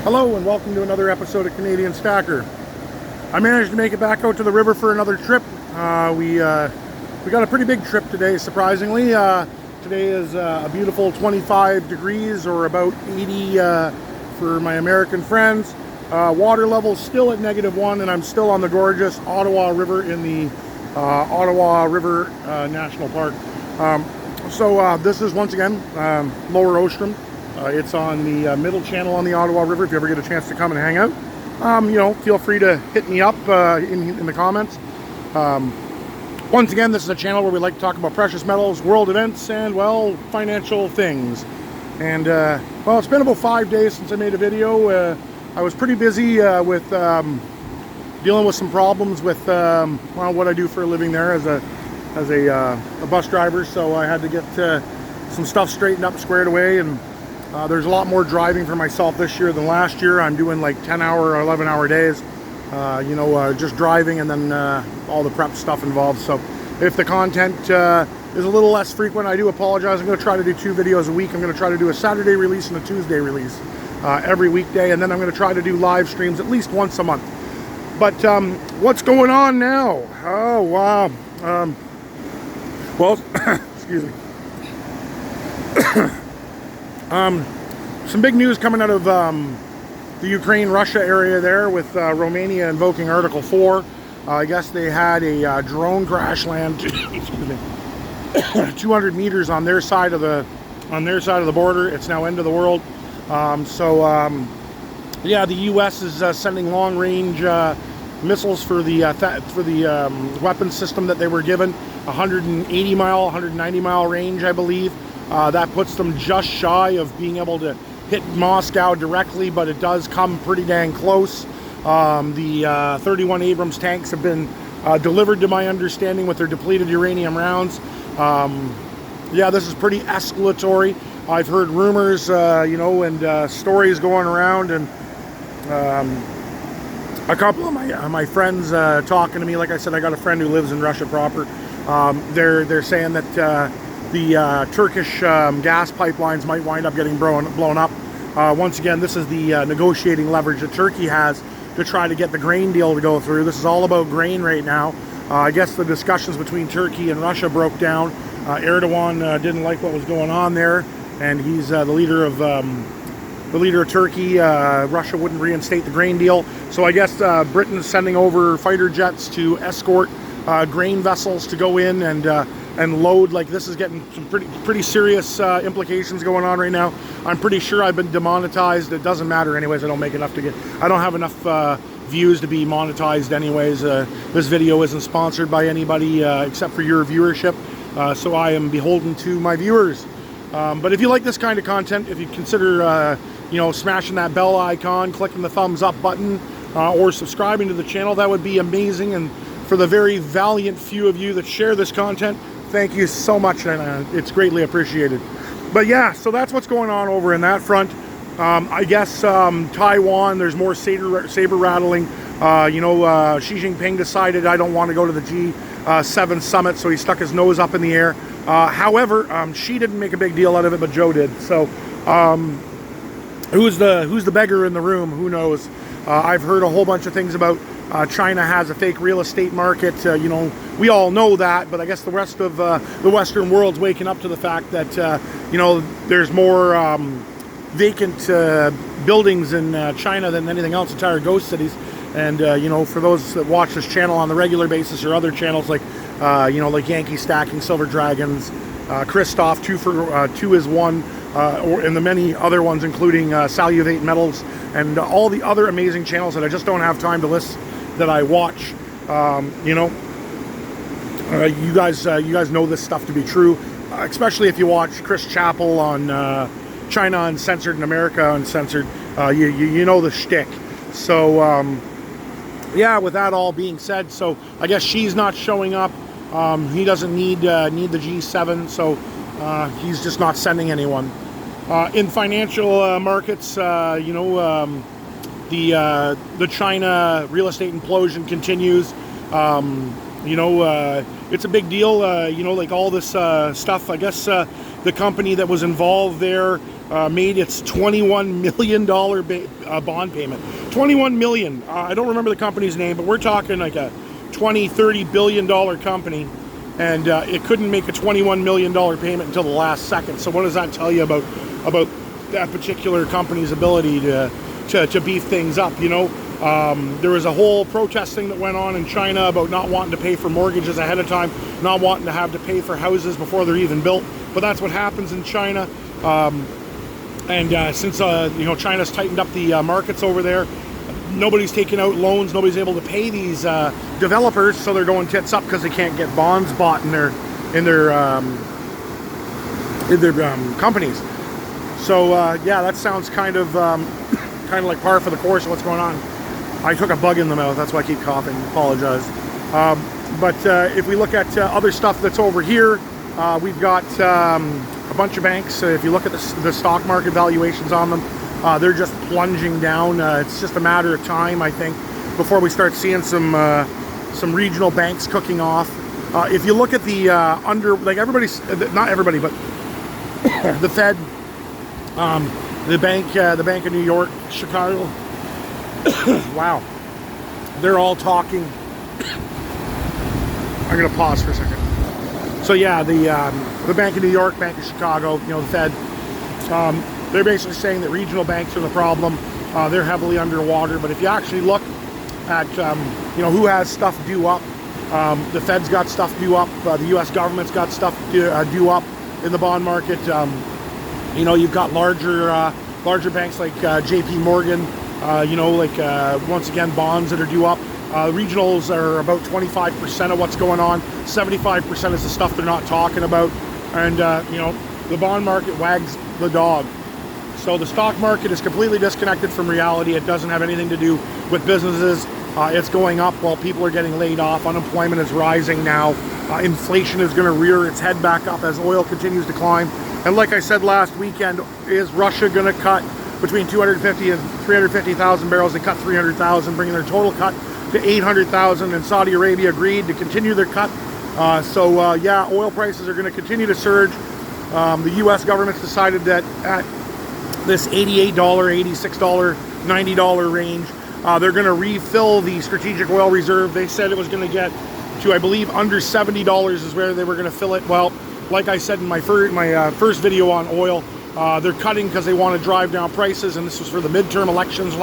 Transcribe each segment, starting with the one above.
Hello and welcome to another episode of Canadian Stacker. I managed to make it back out to the river for another trip. We got a pretty big trip today, surprisingly. Today is a beautiful 25 degrees or about 80 for my American friends. Water level still at -1 and I'm still on the gorgeous Ottawa River in the Ottawa River National Park. This is once again Lower Ostrom. It's on the middle channel on the Ottawa River. If you ever get a chance to come and hang out, feel free to hit me up in the comments. Once again, this is a channel where we like to talk about precious metals, world events, and, well, financial things. And, well, it's been about 5 days since I made a video. I was pretty busy with dealing with some problems with, well, what I do for a living there as a bus driver. So I had to get some stuff straightened up, squared away, and there's a lot more driving for myself this year than last year. I'm doing like 10-hour or 11-hour days, just driving and then all the prep stuff involved. So if the content is a little less frequent, I do apologize. I'm going to try to do 2 videos a week. I'm going to try to do a Saturday release and a Tuesday release every weekday, and then I'm going to try to do live streams at least once a month. But what's going on now? Oh, wow. Well, excuse me. Some big news coming out of the Ukraine-Russia area there with Romania invoking Article 4. I guess they had a drone crash land 200 meters on their side of the border. It's now end of the world. Yeah, the U.S. is sending long-range missiles for the weapons system that they were given. 180 mile, 190 mile range, I believe. That puts them just shy of being able to hit Moscow directly, but it does come pretty dang close. The 31 Abrams tanks have been delivered, to my understanding, with their depleted uranium rounds. Yeah, this is pretty escalatory. I've heard rumors, and stories going around, and a couple of my friends talking to me. Like I said, I got a friend who lives in Russia proper. They're saying that the Turkish gas pipelines might wind up getting blown up. Once again, this is the negotiating leverage that Turkey has to try to get the grain deal to go through. This is all about grain right now. I guess the discussions between Turkey and Russia broke down. Erdogan didn't like what was going on there, and he's the leader of Turkey. Russia wouldn't reinstate the grain deal, so I guess Britain's sending over fighter jets to escort grain vessels to go in and load. Like, this is getting some pretty serious implications going on right now. I'm pretty sure I've been demonetized. It doesn't matter anyways. I don't have enough views to be monetized anyways. This video isn't sponsored by anybody except for your viewership, so I am beholden to my viewers. But if you like this kind of content, if you consider smashing that bell icon, clicking the thumbs up button, or subscribing to the channel, that would be amazing. And for the very valiant few of you that share this content, thank you so much, and it's greatly appreciated. But yeah, so that's what's going on over in that front. I guess Taiwan, there's more saber rattling. Xi Jinping decided I don't want to go to the G7 summit, so he stuck his nose up in the air. However, Xi didn't make a big deal out of it, but Joe did. So who's the beggar in the room? Who knows? I've heard a whole bunch of things about China has a fake real estate market. We all know that, but I guess the rest of the Western world's waking up to the fact that there's more vacant buildings in China than anything else, entire ghost cities. And for those that watch this channel on the regular basis, or other channels like like Yankee Stacking, Silver Dragons, Christoph, 2 is 1, and the many other ones, including Saluvate Metals and all the other amazing channels that I just don't have time to list that I watch. You guys know this stuff to be true, especially if you watch Chris Chappell on China Uncensored and America Uncensored. You know the shtick. So yeah, with that all being said, so I guess she's not showing up. He doesn't need the G7, so he's just not sending anyone. In financial markets, the China real estate implosion continues. It's a big deal. Like all this stuff. I guess the company that was involved there made its $21 million bond payment. $21 million. I don't remember the company's name, but we're talking like a $20-30 billion company, and it couldn't make a $21 million payment until the last second. So what does that tell you about that particular company's ability to beef things up? You know, there was a whole protesting that went on in China about not wanting to pay for mortgages ahead of time, not wanting to have to pay for houses before they're even built. But that's what happens in China. Since you know, China's tightened up the markets over there, nobody's taking out loans, nobody's able to pay these developers, so they're going tits up because they can't get bonds bought in their companies. So yeah, that sounds kind of like par for the course of what's going on. I took a bug in the mouth, that's why I keep coughing. Apologize. But if we look at other stuff that's over here, we've got a bunch of banks. If you look at the stock market valuations on them, they're just plunging down. It's just a matter of time, I think, before we start seeing some regional banks cooking off. If you look at the like not everybody, but the Fed, the Bank of New York, Chicago. Wow, they're all talking. I'm gonna pause for a second. So yeah, the Bank of New York, Bank of Chicago, you know, the Fed, they're basically saying that regional banks are the problem. They're heavily underwater. But if you actually look at you know, who has stuff due up, the Fed's got stuff due up. The U.S. government's got stuff due up in the bond market. You know, you've got larger banks like J.P. Morgan. You know, like once again, bonds that are due up. Regionals are about 25% of what's going on. 75% is the stuff they're not talking about. And you know, the bond market wags the dog. So the stock market is completely disconnected from reality. It doesn't have anything to do with businesses. It's going up while people are getting laid off. Unemployment is rising now. Inflation is going to rear its head back up as oil continues to climb. And like I said last weekend, is Russia going to cut between 250 and 350,000 barrels? They cut 300,000, bringing their total cut to 800,000, and Saudi Arabia agreed to continue their cut. So yeah, oil prices are going to continue to surge. The U.S. government's decided that at this $88, $86, $90 range, they're going to refill the strategic oil reserve. They said it was going to get to, I believe, under $70 is where they were going to fill it. Well, like I said in my first video on oil, they're cutting because they want to drive down prices, and this was for the midterm elections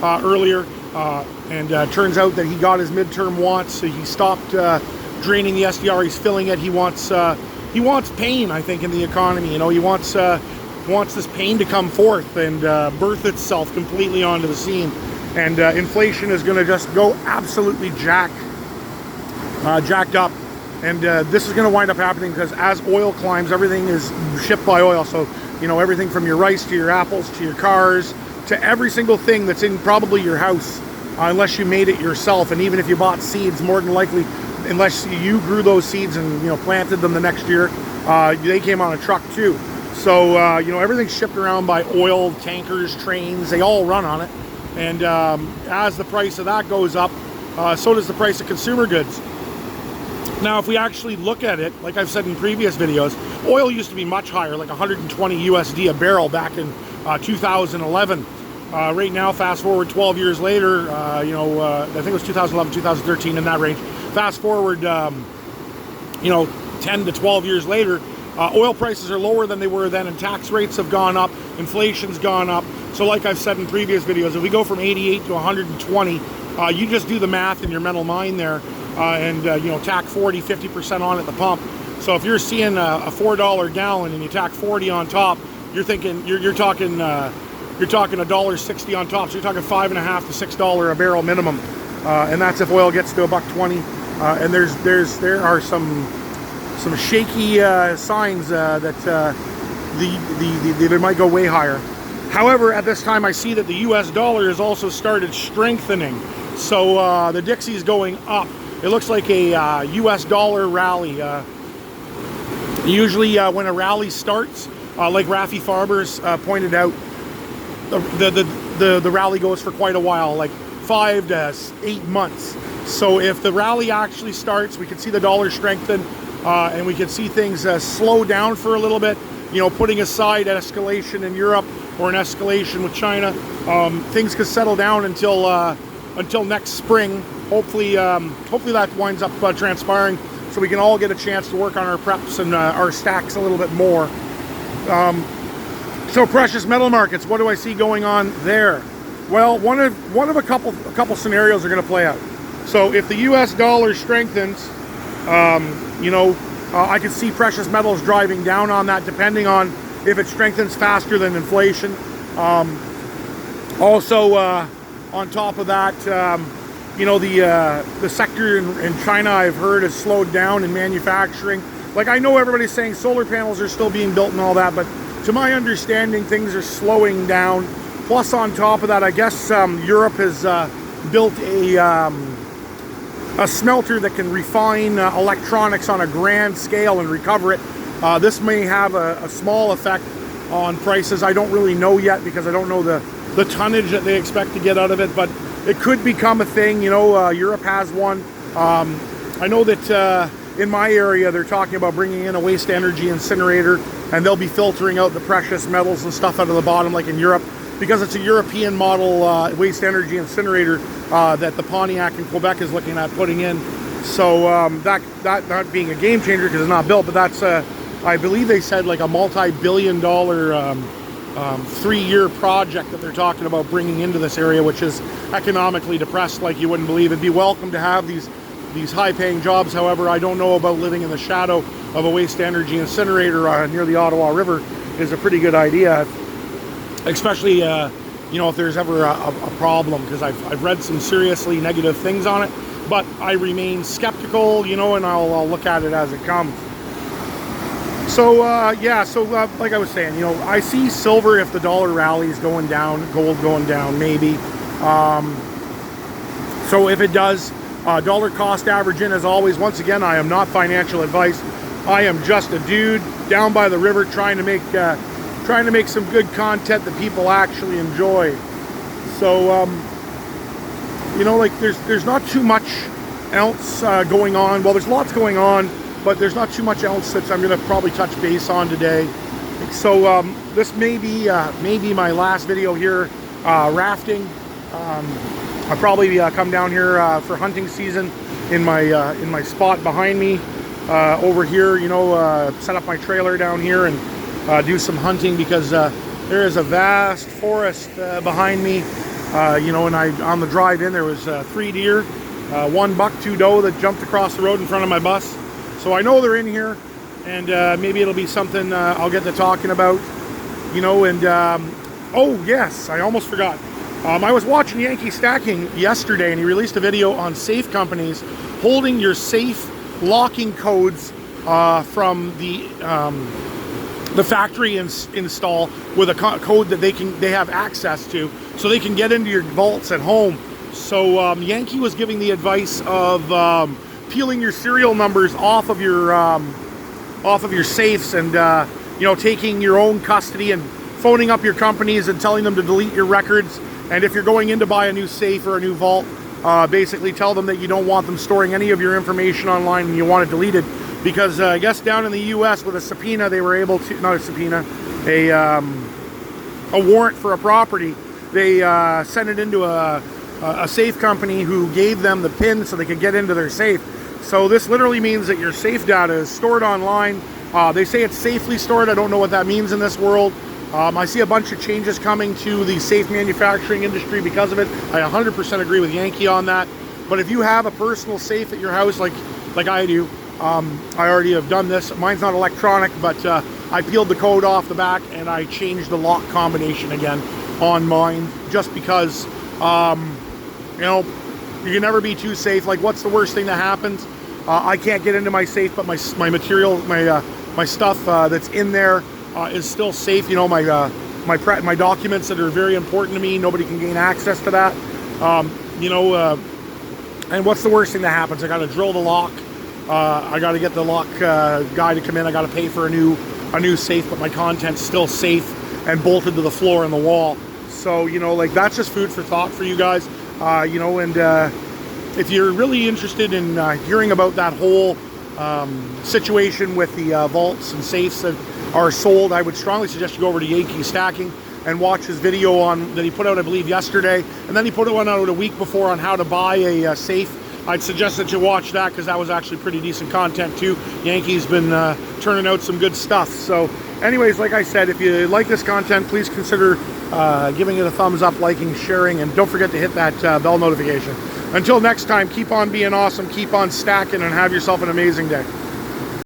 earlier. Turns out that he got his midterm wants, so he stopped draining the SDR. He's filling it. He wants pain, I think, in the economy. You know, he wants this pain to come forth and birth itself completely onto the scene. And inflation is going to just go absolutely jacked up. And this is going to wind up happening because as oil climbs, everything is shipped by oil. So, you know, everything from your rice to your apples to your cars to every single thing that's in probably your house, unless you made it yourself. And even if you bought seeds, more than likely, unless you grew those seeds and, you know, planted them the next year, they came on a truck too. So, you know, everything's shipped around by oil, tankers, trains, they all run on it. And as the price of that goes up, so does the price of consumer goods. Now, if we actually look at it, like I've said in previous videos, oil used to be much higher, like 120 USD a barrel back in 2011. Right now, fast forward 12 years later, you know, I think it was 2011, 2013, in that range. Fast forward, you know, 10 to 12 years later, oil prices are lower than they were then, and tax rates have gone up, inflation's gone up. So like I've said in previous videos, if we go from 88 to 120, you just do the math in your mental mind there, and you know, tack 40, 50% on at the pump. So if you're seeing a $4 gallon and you tack 40 on top, you're thinking you're talking $1.60 on top. So you're talking $5.50 to $6 a barrel minimum, and that's if oil gets to $1.20. And there are some shaky signs that they might go way higher. However, at this time, I see that the U.S. dollar has also started strengthening. So the Dixie's going up. It looks like a U.S. dollar rally. Usually when a rally starts, like Rafi Farber's pointed out, the rally goes for quite a while, like 5 to 8 months. So if the rally actually starts, we can see the dollar strengthen, and we can see things slow down for a little bit. you know, putting aside an escalation in Europe or an escalation with China, things could settle down until next spring. Hopefully that winds up transpiring, so we can all get a chance to work on our preps and our stacks a little bit more. So precious metal markets, what do I see going on there? Well, one of a couple scenarios are going to play out. So if the U.S. dollar strengthens, you know, I could see precious metals driving down on that, depending on if it strengthens faster than inflation. Also, on top of that, you know, the sector in China, I've heard, has slowed down in manufacturing. Like, I know everybody's saying solar panels are still being built and all that, but to my understanding, things are slowing down. Plus, on top of that, I guess Europe has built a smelter that can refine electronics on a grand scale and recover it. This may have a small effect on prices. I don't really know yet, because I don't know the tonnage that they expect to get out of it, but it could become a thing. You know, Europe has one. I know that in my area, they're talking about bringing in a waste energy incinerator, and they'll be filtering out the precious metals and stuff out of the bottom, like in Europe, because it's a European model waste energy incinerator that the Pontiac in Quebec is looking at putting in. So that not being a game changer because it's not built, but that's I believe they said like a multi-billion-dollar 3-year project that they're talking about bringing into this area, which is economically depressed like you wouldn't believe. It'd be welcome to have these high-paying jobs. However, I don't know about living in the shadow of a waste energy incinerator near the Ottawa River is a pretty good idea, especially you know, if there's ever a problem, because I've read some seriously negative things on it, but I remain skeptical, you know, and I'll look at it as it comes. So yeah, so like I was saying, you know, I see silver, if the dollar rallies, going down, gold going down, maybe. So if it does, dollar cost average in, as always. Once again, I am not financial advice. I am just a dude down by the river trying to make some good content that people actually enjoy. So you know, like there's not too much else going on. Well, there's lots going on, but there's not too much else that I'm going to probably touch base on today. So this may be my last video here rafting. I'll probably come down here for hunting season in my spot behind me over here. You know, set up my trailer down here and do some hunting, because there is a vast forest behind me. You know, and on the drive in there was 3 deer, 1 buck, 2 doe that jumped across the road in front of my bus. So I know they're in here, and maybe it'll be something I'll get to talking about, you know. And oh yes, I almost forgot. I was watching Yankee Stacking yesterday, and he released a video on safe companies holding your safe locking codes from the factory install with a code that they have access to, so they can get into your vaults at home. So Yankee was giving the advice of peeling your serial numbers off of your safes, and you know, taking your own custody and phoning up your companies and telling them to delete your records. And if you're going in to buy a new safe or a new vault, basically tell them that you don't want them storing any of your information online and you want it deleted. Because I guess down in the US with a subpoena, they were able to, not a subpoena, a warrant for a property, they sent it into a safe company who gave them the PIN so they could get into their safe. So this literally means that your safe data is stored online. They say it's safely stored. I don't know what that means in this world. I see a bunch of changes coming to the safe manufacturing industry because of it. I 100% agree with Yankee on that. But if you have a personal safe at your house, like I do, I already have done this. Mine's not electronic, but I peeled the code off the back and I changed the lock combination again on mine, just because, you know, you can never be too safe. Like, what's the worst thing that happens? I can't get into my safe, but my material, my stuff that's in there is still safe. You know, my documents that are very important to me, nobody can gain access to that. You know, and what's the worst thing that happens? I got to drill the lock. I got to get the lock guy to come in. I got to pay for a new safe, but my content's still safe and bolted to the floor and the wall. So, you know, like, that's just food for thought for you guys. You know, and if you're really interested in hearing about that whole situation with the vaults and safes are sold, I would strongly suggest you go over to Yankee Stacking and watch his video on that he put out, I believe, yesterday, and then he put one out a week before on how to buy a safe. I'd suggest that you watch that because that was actually pretty decent content too. Yankee's been turning out some good stuff. So anyways, like I said, if you like this content, please consider giving it a thumbs up, liking, sharing, and don't forget to hit that bell notification. Until next time, keep on being awesome, keep on stacking, and have yourself an amazing day.